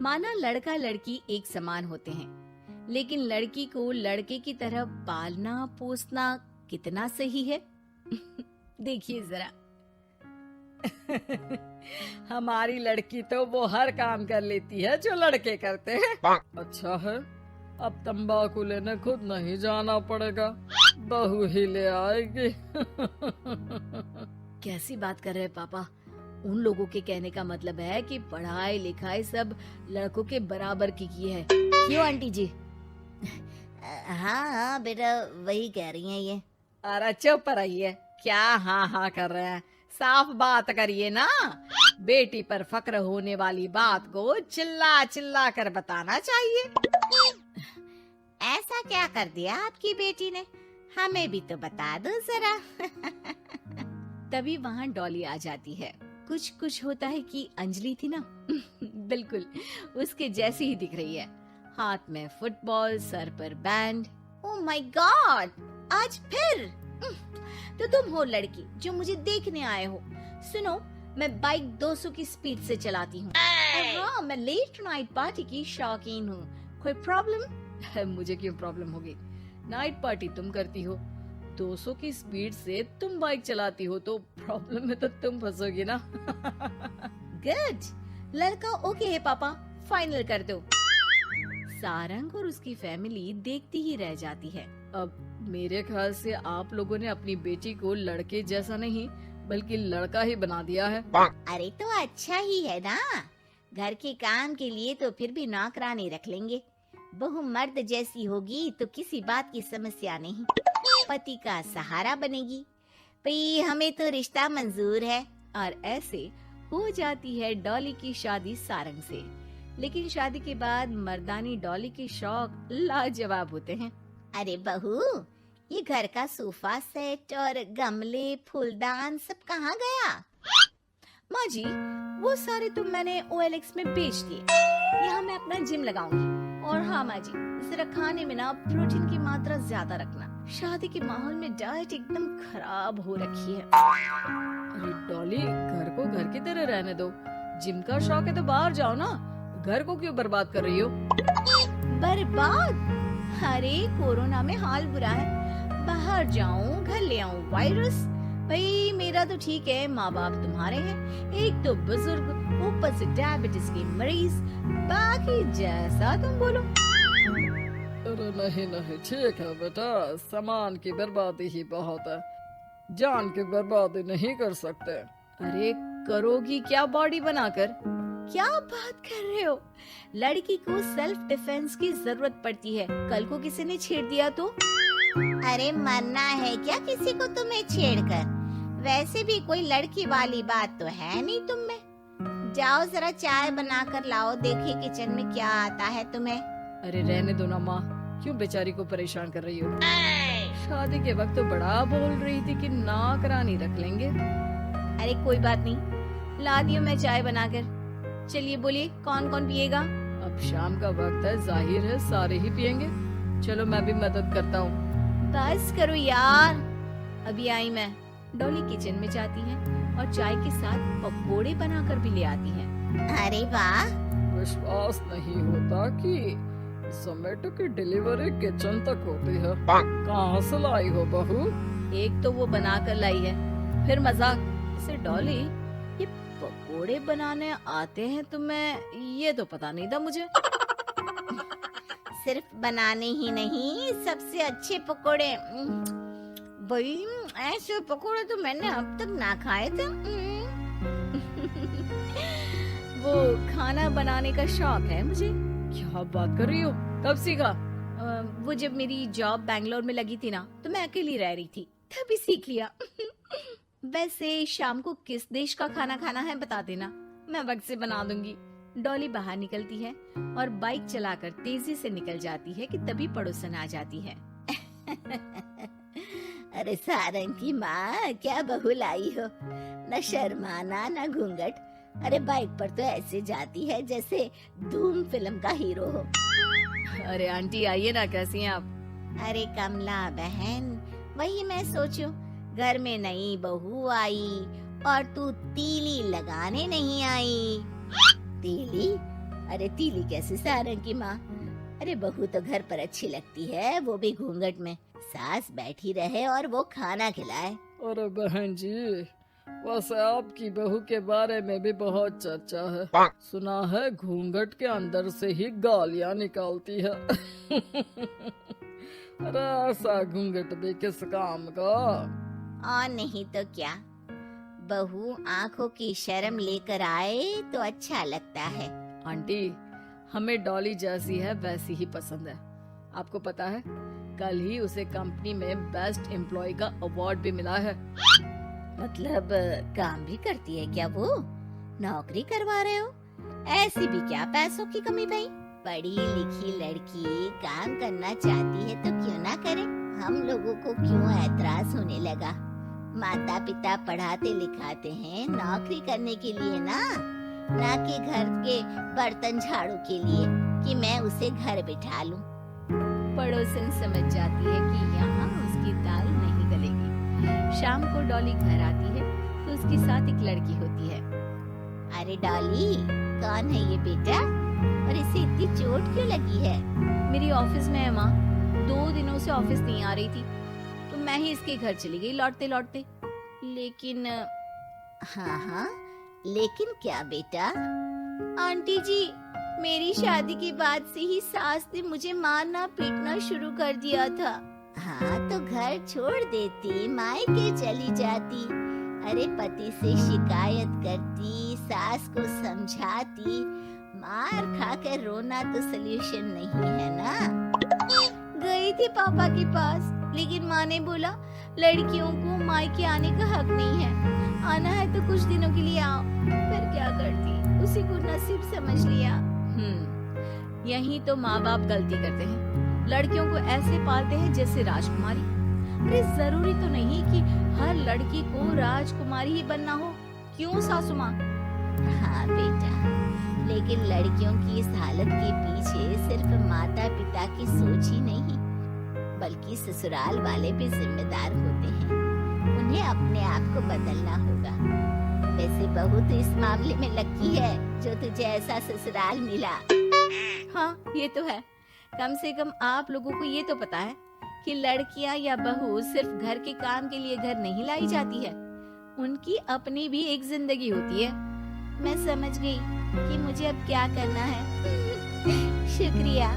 माना लड़का लड़की एक समान होते हैं, लेकिन लड़की को लड़के की तरह पालना पोसना कितना सही है? देखिए जरा। हमारी लड़की तो वो हर काम कर लेती है जो लड़के करते हैं। अच्छा है, अब तंबाकू लेने खुद नहीं जाना पड़ेगा, बहू ही ले आएगी। कैसी बात कर रहे हैं पापा? उन लोगों के कहने का मतलब है कि पढ़ाई लिखाई सब लड़कों के बराबर की है। क्यों आंटी जी? हाँ हाँ बेटा, वही कह रही हैं ये। अरे चुप रहिए, क्या हाँ हाँ कर रहे हैं, साफ बात करिए ना। बेटी पर फक्र होने वाली बात को चिल्ला चिल्ला कर बताना चाहिए। ऐसा क्या कर दिया आपकी बेटी ने, हमें भी तो बता दो जरा। तभी वहाँ डॉली आ जाती है। कुछ कुछ होता है कि अंजलि थी ना, बिल्कुल उसके जैसी ही दिख रही है। हाथ में फुटबॉल, सर पर बैंड। ओह माय गॉड, आज फिर? तो तुम हो लड़की जो मुझे देखने आए हो। सुनो, मैं बाइक 200 की स्पीड से चलाती हूँ। हाँ, मैं लेट नाइट पार्टी की शौकीन हूँ। कोई प्रॉब्लम? मुझे क्यों प्रॉब्लम होगी? नाइट पार्टी तुम करती हो, 200 की स्पीड से तुम बाइक चलाती हो, तो प्रॉब्लम में तो तुम फंसोगी ना। गुड, लड़का ओके है पापा, फाइनल कर दो। सारंग और उसकी फैमिली देखती ही रह जाती है। अब मेरे ख्याल से आप लोगों ने अपनी बेटी को लड़के जैसा नहीं बल्कि लड़का ही बना दिया है। अरे तो अच्छा ही है ना, घर के काम के लिए तो फिर भी नौकरानी रख लेंगे। बहू मर्द जैसी होगी तो किसी बात की समस्या नहीं, पति का सहारा बनेगी। भाई हमें तो रिश्ता मंजूर है। और ऐसे हो जाती है डॉली की शादी सारंग से। लेकिन शादी के बाद मर्दानी डॉली के शौक लाजवाब होते हैं। अरे बहू, ये घर का सोफा सेट और गमले फूलदान सब कहाँ गया? माँ जी, वो सारे तो मैंने OLX में बेच दिए। यहाँ मैं अपना जिम लगाऊंगी। और हाँ माँ जी, जरा खाने में ना प्रोटीन की मात्रा ज्यादा रखना। शादी के माहौल में डाइट एकदम खराब हो रखी है। अरे डॉली, घर को घर की तरह रहने दो। जिम का शौक है तो बाहर जाओ ना, घर को क्यों बर्बाद कर रही हो? बर्बाद? अरे कोरोना में हाल बुरा है, बाहर जाऊं घर ले आऊं वायरस। भाई मेरा तो ठीक है, माँ बाप तुम्हारे हैं, एक तो बुजुर्ग, ऊपर से डायबिटीज की मरीज, बाकी जैसा तुम बोलो। अरे नहीं नहीं, ठीक है बेटा, सामान की बर्बादी ही बहुत है, जान की बर्बादी नहीं कर सकते। अरे करोगी क्या बॉडी बनाकर? क्या बात कर रहे हो? लड़की को सेल्फ डिफेंस की जरूरत पड़ती है, कल को किसी ने छेड़ दिया तो? अरे मरना है क्या किसी को तुम्हें छेड़कर? वैसे भी कोई लड़की वाली बात तो है नहीं तुम में। जाओ जरा चाय बनाकर लाओ, देखिए किचन में क्या आता है तुम्हें। अरे रहने दो ना माँ, क्यों बेचारी को परेशान कर रही हो? शादी के वक्त तो बड़ा बोल रही थी कि नौकरानी रख लेंगे। अरे कोई बात नहीं, ला दियो मैं चाय बनाकर। चलिए बोलिए, कौन कौन पिएगा? अब शाम का वक्त है, जाहिर है सारे ही पियेंगे। चलो मैं भी मदद करता हूँ। बस करो यार, अभी आई मैं। डॉली किचन में जाती है और चाय के साथ पकोड़े बनाकर भी ले आती है। अरे वाह, विश्वास नहीं होता कि जोमेटो की डिलीवरी किचन तक होती है। कहाँ से लाई हो बहू? एक तो वो बना कर लाई है, फिर मजाक। इसे डॉली, ये पकोड़े बनाने आते हैं तुम्हें? ये तो पता नहीं था मुझे। सिर्फ बनाने ही नहीं, सबसे अच्छे पकोड़े। भाई ऐसे पकोड़े तो मैंने अब तक ना खाए थे। वो खाना बनाने का शौक है मुझे। क्या बात कर रही हो, कब सीखा? वो जब मेरी जॉब बैंगलोर में लगी थी ना, तो मैं अकेली रह रही थी, तभी सीख लिया। वैसे शाम को किस देश का खाना खाना है बता देना, मैं वक्त से बना दूंगी। डॉली बाहर निकलती है और बाइक चलाकर तेजी से निकल जाती है कि तभी पड़ोसन आ जाती है। अरे सारंग की माँ, क्या बहू लाई हो, न शर्माना न घूंघट। अरे बाइक पर तो ऐसे जाती है जैसे धूम फिल्म का हीरो हो। अरे आंटी आइए ना, कैसी हैं आप? अरे कमला बहन, वही मैं सोचूं, घर में नई बहू आई और तू तीली लगाने नहीं आई। तीली? अरे तीली कैसे सारंग की माँ। अरे बहू तो घर पर अच्छी लगती है, वो भी घूंघट में। सास बैठी रहे और वो खाना खिलाए। अरे बहन जी, वैसे आपकी बहू के बारे में भी बहुत चर्चा है। सुना है घूंघट के अंदर से ही गालियां निकालती है। अरे ऐसा घूंघट भी किस काम का। और नहीं तो क्या, बहू आंखों की शर्म लेकर आए तो अच्छा लगता है। आंटी, हमें डॉली जैसी है वैसी ही पसंद है। आपको पता है, कल ही उसे कंपनी में बेस्ट एम्प्लॉय का अवार्ड भी मिला है। मतलब काम भी करती है क्या वो? नौकरी करवा रहे हो? ऐसी भी क्या पैसों की कमी भाई? पढ़ी लिखी लड़की काम करना चाहती है तो क्यों ना करे? हम लोगों को क्यों ऐतराज होने लगा? माता पिता पढ़ाते लिखाते हैं नौकरी करने के लिए ना कि घर के बर्तन झाड़ू के लिए कि मैं उसे घर बिठा लूं। पड़ोसन समझ जाती है कि यहाँ उसकी दाल नहीं गलेगी। शाम को डॉली घर आती है तो उसके साथ एक लड़की होती है। अरे डॉली, कौन है ये बेटा और इसे इतनी चोट क्यों लगी है? मेरी ऑफिस में है माँ, 2 दिनों से ऑफिस नहीं आ रही थी तो मैं ही इसके घर चली गई लौटते लौटते। लेकिन हाँ, लेकिन क्या बेटा? आंटी जी, मेरी शादी के बाद से ही सास ने मुझे मारना पीटना शुरू कर दिया था। हाँ तो घर छोड़ देती, मायके चली जाती। अरे पति से शिकायत करती, सास को समझाती। मार खाकर रोना तो सलूशन नहीं है ना। गई थी पापा के पास, लेकिन माँ ने बोला लड़कियों को मायके आने का हक नहीं है, आना है तो कुछ दिनों के लिए आओ। फिर क्या करती, उसी को नसीब समझ लिया। यही तो माँ बाप गलती करते हैं, लड़कियों को ऐसे पालते हैं जैसे राजकुमारी। अरे जरूरी तो नहीं कि हर लड़की को राजकुमारी ही बनना हो, क्यों सासू माँ? हाँ बेटा, लेकिन लड़कियों की इस हालत के पीछे सिर्फ माता पिता की सोच ही नहीं, बल्कि ससुराल वाले भी जिम्मेदार होते हैं। उन्हें अपने आप को बदलना होगा। वैसे बहू तो इस मामले में लकी है जो तुझे ऐसा ससुराल मिला। हाँ ये तो है, कम से कम आप लोगों को ये तो पता है कि लड़कियां या बहू सिर्फ घर के काम के लिए घर नहीं लाई जाती है, उनकी अपनी भी एक जिंदगी होती है। मैं समझ गई कि मुझे अब क्या करना है। शुक्रिया।